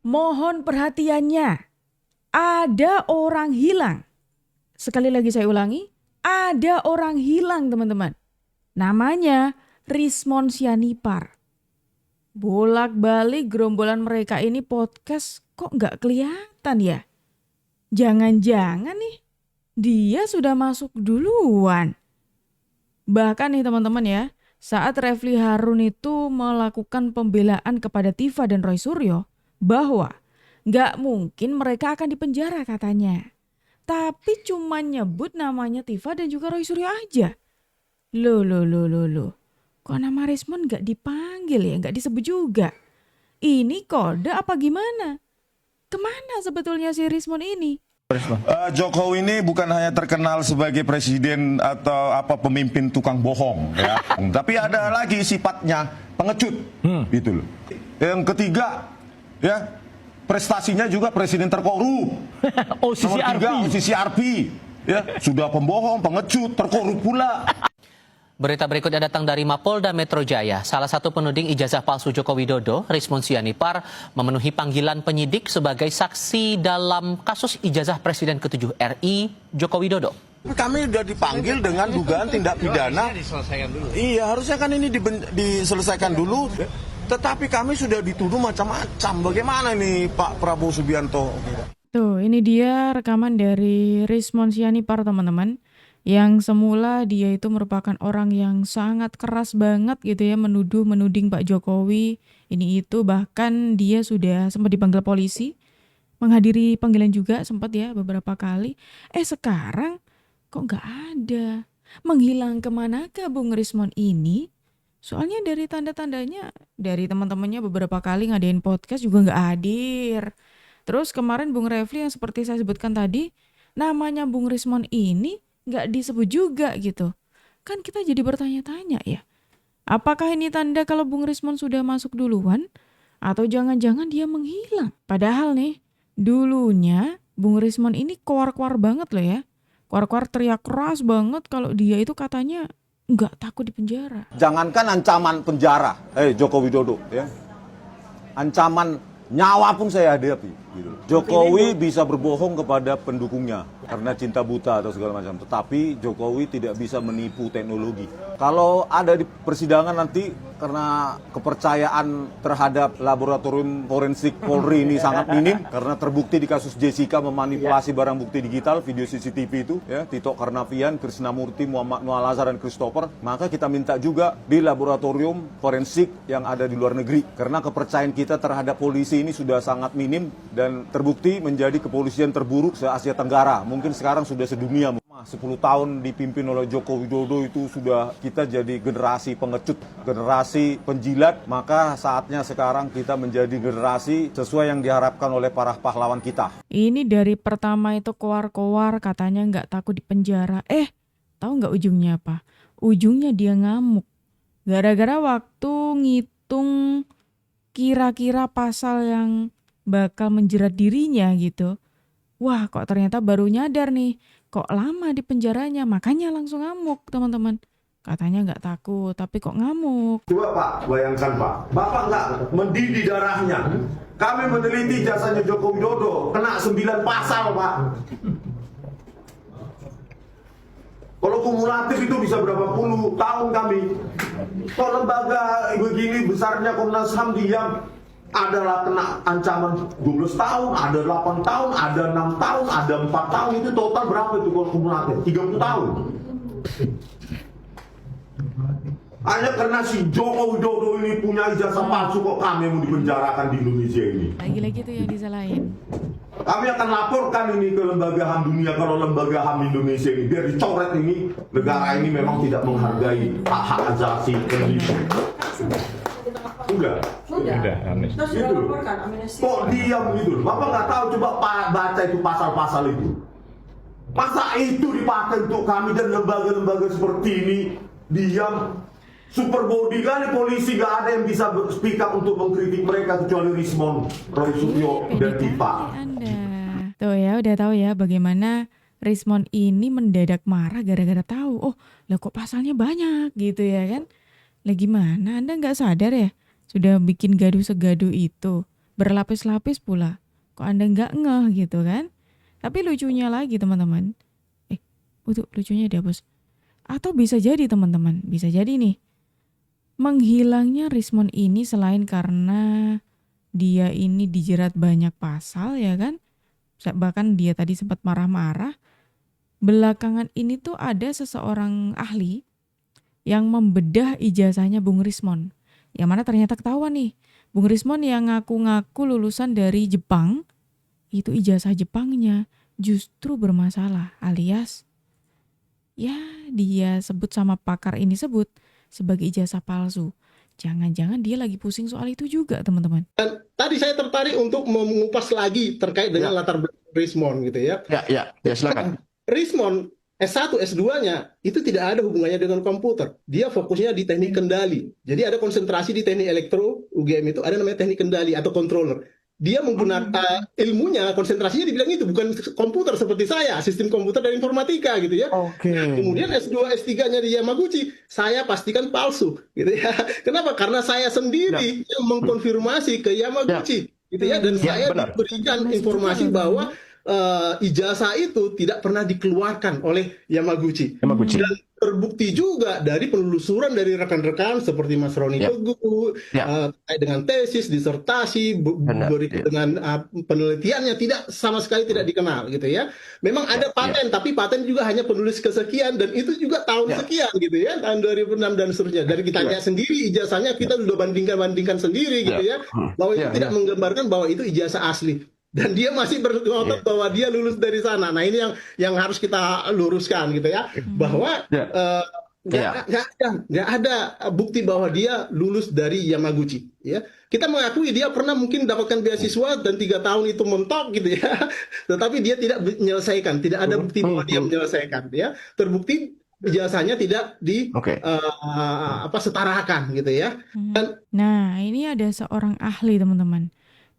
Mohon perhatiannya. Ada orang hilang. Sekali lagi saya ulangi. Ada orang hilang teman-teman. Namanya Rismon Sianipar. Bolak-balik gerombolan mereka ini podcast kok nggak kelihatan ya? Jangan-jangan nih dia sudah masuk duluan. Bahkan nih teman-teman ya, saat Refly Harun itu melakukan pembelaan kepada Tifa dan Roy Suryo bahwa nggak mungkin mereka akan dipenjara katanya. Tapi cuma nyebut namanya Tifa dan juga Roy Suryo aja. Loh. Kok nama Rismon nggak dipanggil ya, nggak disebut juga? Ini kode apa gimana? Kemana sebetulnya si Rismon ini? Jokowi ini bukan hanya terkenal sebagai presiden atau pemimpin tukang bohong ya. Tapi ada lagi sifatnya pengecut gitu loh. Yang ketiga ya, prestasinya juga presiden terkorup. Nomor tiga, OCCRP ya, sudah pembohong, pengecut, terkorup pula. Berita berikutnya datang dari Mapolda Metro Jaya. Salah satu penuding ijazah palsu Joko Widodo, Rismon Sianipar, memenuhi panggilan penyidik sebagai saksi dalam kasus ijazah Presiden ke-7 RI, Joko Widodo. Kami sudah dipanggil dengan dugaan tindak pidana. Iya, harusnya kan ini diselesaikan dulu. Tetapi kami sudah dituduh macam-macam. Bagaimana nih Pak Prabowo Subianto? Tuh, ini dia rekaman dari Rismon Sianipar teman-teman. Yang semula dia itu merupakan orang yang sangat keras banget gitu ya, menuding Pak Jokowi ini itu, bahkan dia sudah sempat dipanggil polisi, menghadiri panggilan juga sempat ya beberapa kali. Sekarang kok nggak ada, menghilang kemanakah Bung Rismon ini? Soalnya dari tanda-tandanya, dari teman-temannya beberapa kali ngadain podcast juga nggak hadir. Terus kemarin Bung Refly yang seperti saya sebutkan tadi, namanya Bung Rismon ini nggak disebut juga gitu. Kan kita jadi bertanya-tanya ya. Apakah ini tanda kalau Bung Rismon sudah masuk duluan? Atau jangan-jangan dia menghilang? Padahal nih, dulunya Bung Rismon ini keluar-keluar banget loh ya. Keluar-keluar teriak keras banget kalau dia itu katanya nggak takut di penjara. Jangankan ancaman penjara, Joko Widodo ya. Ancaman nyawa pun saya hadapi. Gitu. Jokowi bisa berbohong kepada pendukungnya karena cinta buta atau segala macam. Tetapi Jokowi tidak bisa menipu teknologi. Kalau ada di persidangan nanti karena kepercayaan terhadap laboratorium forensik Polri ini sangat minim karena terbukti di kasus Jessica memanipulasi barang bukti digital, video CCTV itu, ya, Tito Karnavian, Krisnamurti, Muhammad Noah Lazar dan Christopher, maka kita minta juga di laboratorium forensik yang ada di luar negeri karena kepercayaan kita terhadap polisi ini sudah sangat minim dan terbukti menjadi kepolisian terburuk se-Asia Tenggara. Mungkin sekarang sudah sedunia. 10 tahun dipimpin oleh Joko Widodo itu sudah kita jadi generasi pengecut, generasi penjilat, maka saatnya sekarang kita menjadi generasi sesuai yang diharapkan oleh para pahlawan kita. Ini dari pertama itu koar-koar katanya nggak takut di penjara. Tahu nggak ujungnya apa? Ujungnya dia ngamuk. Gara-gara waktu ngitung kira-kira pasal yang bakal menjerat dirinya gitu. Wah, kok ternyata baru nyadar nih, kok lama di penjaranya, makanya langsung ngamuk teman-teman. Katanya nggak takut, tapi kok ngamuk. Coba Pak, bayangkan Pak, Bapak nggak mendidih darahnya. Kami meneliti jasanya Joko Widodo, kena 9 pasal Pak. Kalau kumulatif itu bisa berapa puluh tahun kami. Kalau lembaga begini besarnya Komnas HAM diam, adalah kena ancaman 12 tahun, ada 8 tahun, ada 6 tahun, ada 4 tahun, itu total berapa itu kalau kumulatif? 30 tahun. Hanya karena si Joko Widodo ini punya ijazah palsu kok kami mau dipenjarakan di Indonesia ini. Lagi-lagi tuh yang disalahin. Kami akan laporkan ini ke lembaga HAM dunia kalau lembaga HAM Indonesia ini biar dicoret ini, negara ini memang tidak menghargai hak-hak asasi peneliti. Sudah amnesti. Gitu. Kok diam gitu? Bapak nggak tahu, coba baca itu pasal-pasal itu. Masa itu dipakai untuk kami dan lembaga-lembaga seperti ini diam? Super body kali polisi, nggak ada yang bisa speak up untuk mengkritik mereka kecuali Rismon, Roy Suryo dan Tifa. Tuh ya, udah tahu ya bagaimana Rismon ini mendadak marah gara-gara tahu. Oh, lah kok pasalnya banyak gitu ya kan? Lah gimana? Anda nggak sadar ya? Sudah bikin gaduh segaduh itu. berlapis-lapis pula. Kok Anda nggak ngeh gitu kan? Tapi lucunya lagi teman-teman. Untuk lucunya dihapus. Atau bisa jadi teman-teman, bisa jadi nih. Menghilangnya Rismond ini selain karena dia ini dijerat banyak pasal ya kan? Bahkan dia tadi sempat marah-marah. Belakangan ini tuh ada seseorang ahli yang membedah ijazahnya Bung Rismond. Yang mana ternyata ketahuan nih. Bung Rismond yang ngaku-ngaku lulusan dari Jepang, itu ijazah Jepangnya justru bermasalah, alias ya dia sebut sama pakar ini sebut sebagai ijazah palsu. Jangan-jangan dia lagi pusing soal itu juga teman-teman. Tadi saya tertarik untuk mengupas lagi terkait dengan latar belakang Rismond gitu ya. Ya, silakan. Rismond S1, S2-nya itu tidak ada hubungannya dengan komputer. Dia fokusnya di teknik kendali. Jadi ada konsentrasi di teknik elektro, UGM itu ada namanya teknik kendali atau controller. Dia menggunakan ilmunya, konsentrasinya di bidang itu, bukan komputer seperti saya, sistem komputer dan informatika gitu ya. Oke. Kemudian S2, S3-nya di Yamaguchi, saya pastikan palsu gitu ya. Kenapa? Karena saya sendiri yang mengkonfirmasi ke Yamaguchi gitu ya, dan saya benar. diberikan informasi bahwa ijazah itu tidak pernah dikeluarkan oleh Yamaguchi. Dan terbukti juga dari penelusuran dari rekan-rekan seperti Mas Roni Teguh, terkait dengan tesis, disertasi, berikut dengan penelitiannya sama sekali tidak dikenal gitu ya. Memang ada paten, tapi paten juga hanya penulis kesekian dan itu juga tahun sekian gitu ya, tahun 2006 dan seterusnya. Dari kita lihat sendiri ijazahnya kita sudah bandingkan sendiri gitu ya, bahwa itu tidak menggambarkan bahwa itu ijazah asli. Dan dia masih berotot bahwa dia lulus dari sana. Nah ini yang harus kita luruskan gitu ya, bahwa nggak ada bukti bahwa dia lulus dari Yamaguchi. Ya, kita mengakui dia pernah mungkin mendapatkan beasiswa dan 3 tahun itu mentok gitu ya, tetapi dia tidak menyelesaikan. Tidak ada bukti bahwa dia menyelesaikan. Ya, terbukti ijazahnya tidak setarakan gitu ya. Nah ini ada seorang ahli teman-teman.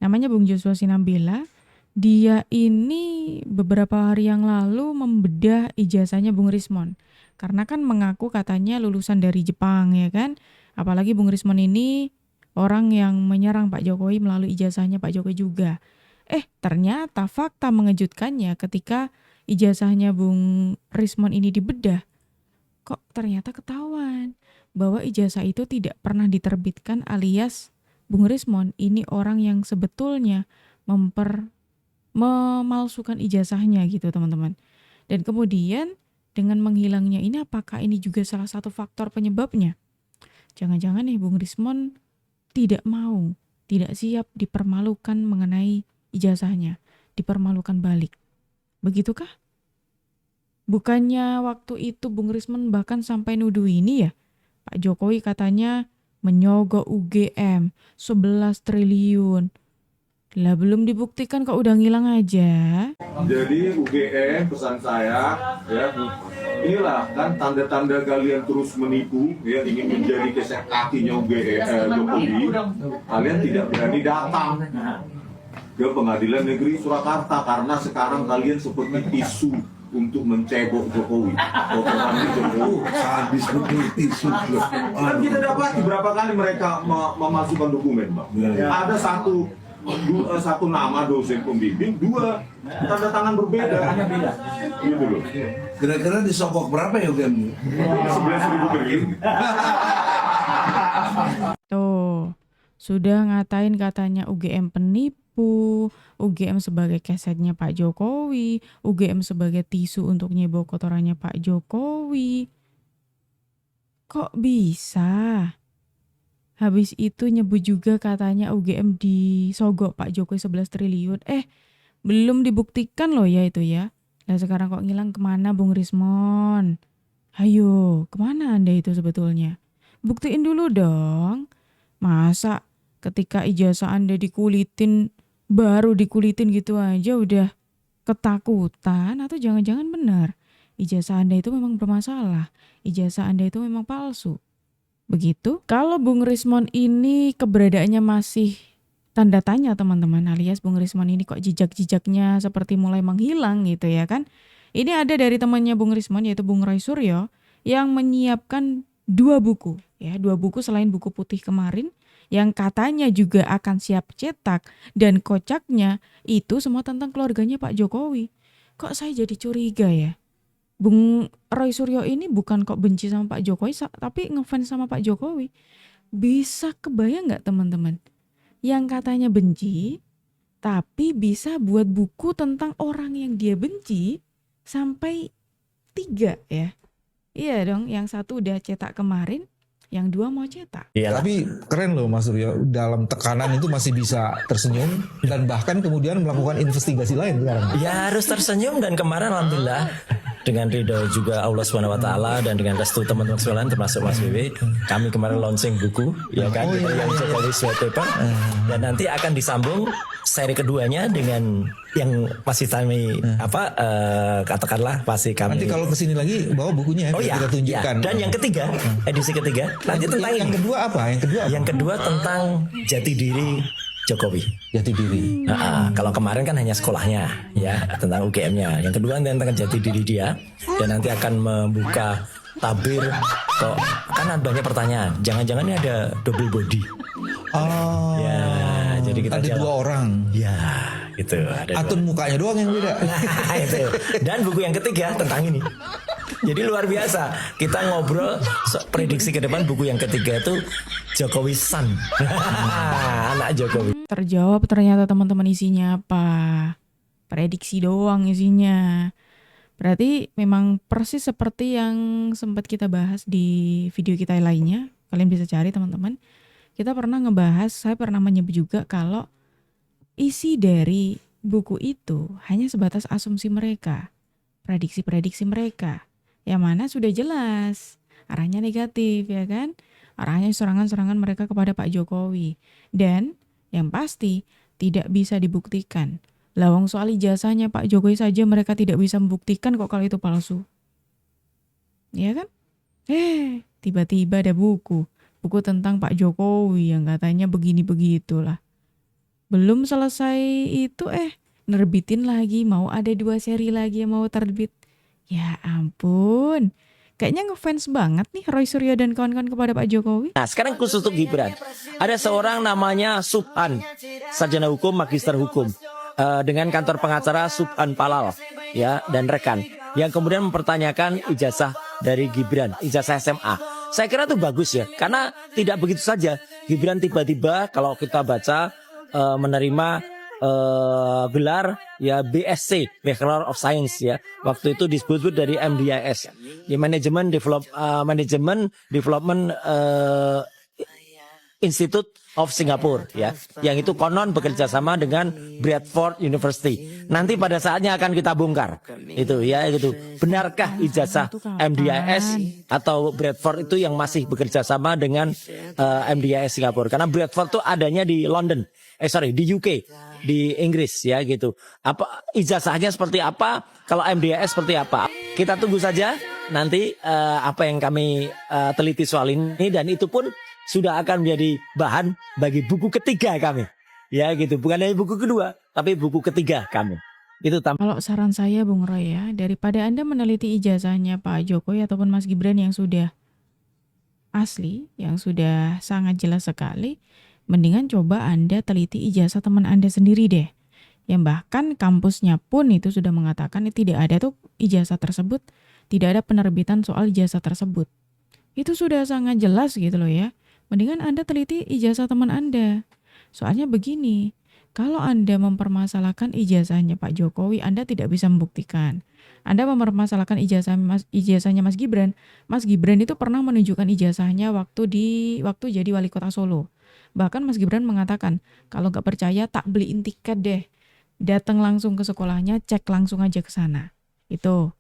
Namanya Bung Joshua Sinambela. Dia ini beberapa hari yang lalu membedah ijazahnya Bung Rismond. Karena kan mengaku katanya lulusan dari Jepang ya kan. Apalagi Bung Rismond ini orang yang menyerang Pak Jokowi melalui ijazahnya Pak Jokowi juga. Ternyata fakta mengejutkannya ketika ijazahnya Bung Rismond ini dibedah. Kok ternyata ketahuan bahwa ijazah itu tidak pernah diterbitkan, alias Bung Rismond ini orang yang sebetulnya memalsukan ijazahnya gitu teman-teman. Dan kemudian dengan menghilangnya ini apakah ini juga salah satu faktor penyebabnya? Jangan-jangan nih Bung Rismond tidak siap dipermalukan mengenai ijazahnya, dipermalukan balik. Begitukah? Bukannya waktu itu Bung Rismond bahkan sampai nuduh ini ya, Pak Jokowi katanya menyogok UGM 11 triliun. Lah belum dibuktikan kok udah ngilang aja. Jadi UGM pesan saya ya, inilah kan tanda-tanda kalian terus menipu ya, ingin menjadi kesek kakinya Jokowi. Kalian tidak berani datang ke Pengadilan Negeri Surakarta karena sekarang kalian seperti isu untuk mencebok Jokowi. Habis tisu. Kan kita dapat berapa kali mereka memasukkan dokumen, Bang. Ada satu nama dosen pembimbing, 2 tanda tangan berbeda. Gitu loh. Kira-kira disogok berapa ya UGM? 11.000 triliun. Tuh, sudah ngatain katanya UGM penipu, UGM sebagai kesetnya Pak Jokowi, UGM sebagai tisu untuk nyebok kotorannya Pak Jokowi. Kok bisa? Habis itu nyebut juga katanya UGM disogok Pak Jokowi 11 triliun. Belum dibuktikan loh ya itu ya. Nah sekarang kok ngilang kemana Bung Rismond? Hayo, kemana Anda itu sebetulnya? Buktiin dulu dong. Masa ketika ijazah Anda baru dikulitin gitu aja udah ketakutan? Atau jangan-jangan benar ijazah Anda itu memang bermasalah, ijazah Anda itu memang palsu? Begitu. Kalau Bung Rismond ini keberadaannya masih tanda tanya teman-teman, alias Bung Rismond ini kok jejak-jejaknya seperti mulai menghilang gitu ya kan. Ini ada dari temannya Bung Rismond yaitu Bung Roy Suryo yang menyiapkan 2 buku ya, 2 buku selain buku putih kemarin yang katanya juga akan siap cetak, dan kocaknya itu semua tentang keluarganya Pak Jokowi. Kok saya jadi curiga ya? Bung Roy Suryo ini bukan kok benci sama Pak Jokowi, tapi ngefans sama Pak Jokowi. Bisa kebayang nggak teman-teman? Yang katanya benci, tapi bisa buat buku tentang orang yang dia benci sampai 3 ya. Iya dong, yang satu udah cetak kemarin, yang 2 mau cetak. Tapi keren loh Mas Suryo, dalam tekanan itu masih bisa tersenyum dan bahkan kemudian melakukan investigasi lain sekarang. Ya harus tersenyum, dan kemarin alhamdulillah dengan ridho juga Allah Subhanahu wa taala dan dengan restu teman-teman sekalian termasuk Mas Wiwi, kami kemarin launching buku ya kan, yang Jokowi Sweat Paper, dan nanti akan disambung seri keduanya dengan yang masih kami katakanlah masih kami. Nanti kalau kesini lagi bawa bukunya ya, kita tunjukkan. Dan yang ketiga, edisi ketiga nanti tentang yang kedua apa? Yang kedua tentang jati diri Jokowi. Jati diri. Kalau kemarin kan hanya sekolahnya ya, tentang UGM-nya. Yang kedua tentang jati diri dia, dan nanti akan membuka tabir kok, kan banyak pertanyaan. Jangan-jangan ini ada double body. Oh. Ya, jadi kita ada jawab. 2 orang. Ya, gitu. Ada Atau mukanya doang yang beda. Nah, itu. Dan buku yang ketiga tentang ini. Jadi luar biasa. Kita ngobrol prediksi ke depan, buku yang ketiga itu Jokowi Son. Anak Jokowi. Terjawab ternyata teman-teman, isinya apa? Prediksi doang isinya. Berarti memang persis seperti yang sempat kita bahas di video kita lainnya. Kalian bisa cari teman-teman. Kita pernah ngebahas, saya pernah menyebut juga kalau isi dari buku itu hanya sebatas asumsi mereka, prediksi-prediksi mereka, yang mana sudah jelas arahnya negatif ya kan, arahnya serangan-serangan mereka kepada Pak Jokowi, dan yang pasti tidak bisa dibuktikan. Lawang soal ijazahnya Pak Jokowi saja mereka tidak bisa membuktikan kok kalau itu palsu, ya kan? Tiba-tiba ada buku tentang Pak Jokowi yang katanya begini begitulah. Belum selesai itu nerbitin lagi, mau ada 2 seri lagi yang mau terbit. Ya ampun, kayaknya ngefans banget nih Roy Suryo dan kawan-kawan kepada Pak Jokowi. Nah sekarang khusus untuk Gibran, ada seorang namanya Subhan, sarjana hukum, magister hukum, dengan kantor pengacara Subhan Palal ya, dan rekan, yang kemudian mempertanyakan ijazah dari Gibran, ijazah SMA. Saya kira itu bagus ya, karena tidak begitu saja Gibran tiba-tiba kalau kita baca menerima gelar ya BSc, Bachelor of Science ya. Waktu itu disebut dari MDIS, di Management Development Institute of Singapore ya, yang itu konon bekerja sama dengan Bradford University. Nanti pada saatnya akan kita bongkar itu ya, gitu. Benarkah ijazah MDIS atau Bradford itu yang masih bekerja sama dengan MDIS Singapura? Karena Bradford itu adanya di London, di UK, di Inggris ya gitu. Apa ijazahnya seperti apa? Kalau MDIS seperti apa? Kita tunggu saja nanti apa yang kami teliti soal ini, dan itu pun sudah akan menjadi bahan bagi buku ketiga kami. Ya gitu, bukan hanya buku kedua, tapi buku ketiga kami. Itu Kalau saran saya Bung Roy ya, daripada Anda meneliti ijazahnya Pak Jokowi ataupun Mas Gibran yang sudah asli, yang sudah sangat jelas sekali, mendingan coba Anda teliti ijazah teman Anda sendiri deh. Yang bahkan kampusnya pun itu sudah mengatakan tidak ada tuh ijazah tersebut, tidak ada penerbitan soal ijazah tersebut. Itu sudah sangat jelas gitu loh ya. Mendingan Anda teliti ijazah teman Anda. Soalnya begini, kalau Anda mempermasalahkan ijazahnya Pak Jokowi, Anda tidak bisa membuktikan. Anda mempermasalahkan ijazahnya Mas Gibran. Mas Gibran itu pernah menunjukkan ijazahnya waktu jadi wali kota Solo. Bahkan Mas Gibran mengatakan, kalau nggak percaya tak beliin tiket deh. Datang langsung ke sekolahnya, cek langsung aja ke sana. Itu.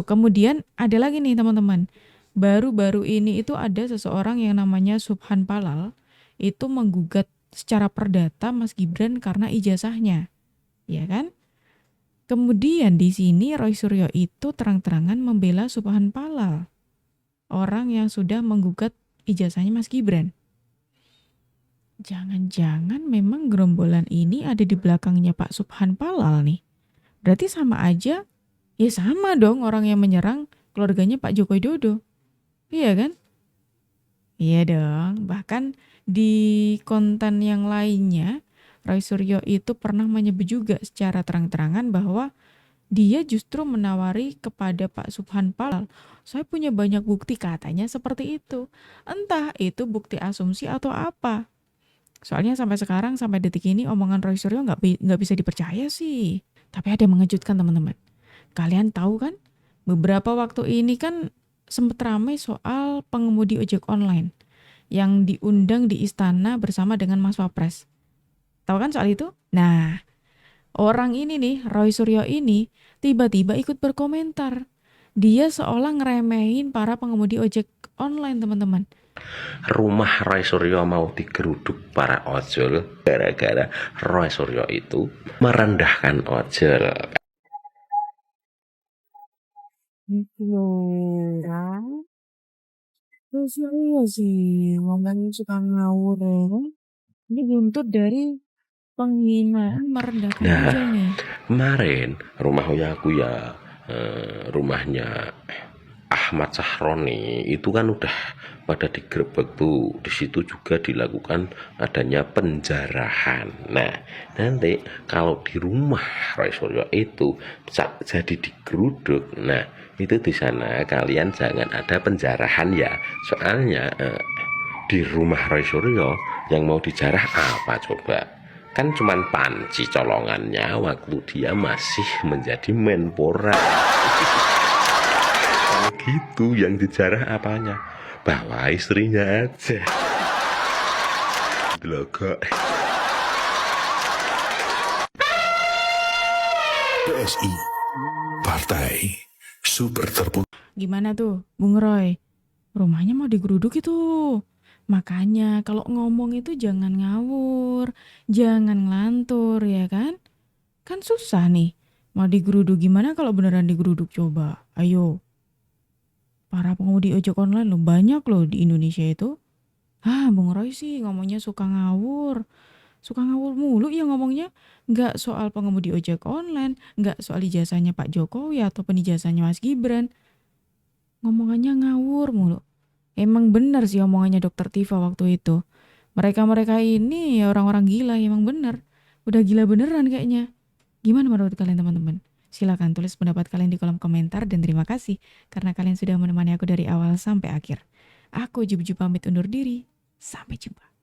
Kemudian ada lagi nih teman-teman. Baru-baru ini itu ada seseorang yang namanya Subhan Palal itu menggugat secara perdata Mas Gibran karena ijazahnya, ya kan? Kemudian di sini Roy Suryo itu terang-terangan membela Subhan Palal, orang yang sudah menggugat ijazahnya Mas Gibran. Jangan-jangan memang gerombolan ini ada di belakangnya Pak Subhan Palal nih. Berarti sama aja, ya sama dong orang yang menyerang keluarganya Pak Joko Widodo. Iya kan? Iya dong. Bahkan di konten yang lainnya, Roy Suryo itu pernah menyebut juga secara terang-terangan bahwa dia justru menawari kepada Pak Subhan Palal, saya punya banyak bukti, katanya seperti itu. Entah itu bukti asumsi atau apa. Soalnya sampai sekarang, sampai detik ini omongan Roy Suryo nggak bisa dipercaya sih. Tapi ada yang mengejutkan teman-teman. Kalian tahu kan, beberapa waktu ini kan sempat ramai soal pengemudi ojek online yang diundang di istana bersama dengan Mas Wapres. Tahu kan soal itu? Nah, orang ini nih, Roy Suryo ini, tiba-tiba ikut berkomentar. Dia seolah ngeremehin para pengemudi ojek online, teman-teman. Rumah Roy Suryo mau digeruduk para ojol gara-gara Roy Suryo itu merendahkan ojol. Roy Suryo sih, ngomongin suka ngawur ya. Ini buntut dari penghinaan merendahkan ojol nih. Kemarin rumah aku ya, rumahnya Ahmad Sahroni itu kan udah pada digerebek tuh. Di situ juga dilakukan adanya penjarahan. Nah, nanti kalau di rumah Roy Suryo itu jadi digeruduk. Nah, itu di sana kalian jangan ada penjarahan ya. Soalnya di rumah Roy Suryo yang mau dijarah apa coba? Kan cuman panci colongannya waktu dia masih menjadi Menpora. Gitu yang dijarah apanya, bahwa istrinya aja. Logo. PSI Partai Super Terputih. Gimana tuh, Bung Roy? Rumahnya mau digeruduk itu. Makanya kalau ngomong itu jangan ngawur, jangan ngelantur ya kan? Kan susah nih. Mau digeruduk gimana kalau beneran digeruduk coba? Ayo. Para pengemudi ojek online loh, banyak loh di Indonesia itu. Bung Roy sih ngomongnya suka ngawur. Suka ngawur mulu ya ngomongnya. Nggak soal pengemudi ojek online, nggak soal ijazahnya Pak Jokowi ataupun ijazahnya Mas Gibran. Ngomongannya ngawur mulu. Emang benar sih omongannya Dokter Tifa waktu itu. Mereka-mereka ini ya orang-orang gila, emang benar. Udah gila beneran kayaknya. Gimana menurut kalian teman-teman? Silakan tulis pendapat kalian di kolom komentar dan terima kasih karena kalian sudah menemani aku dari awal sampai akhir. Aku Juju pamit undur diri. Sampai jumpa.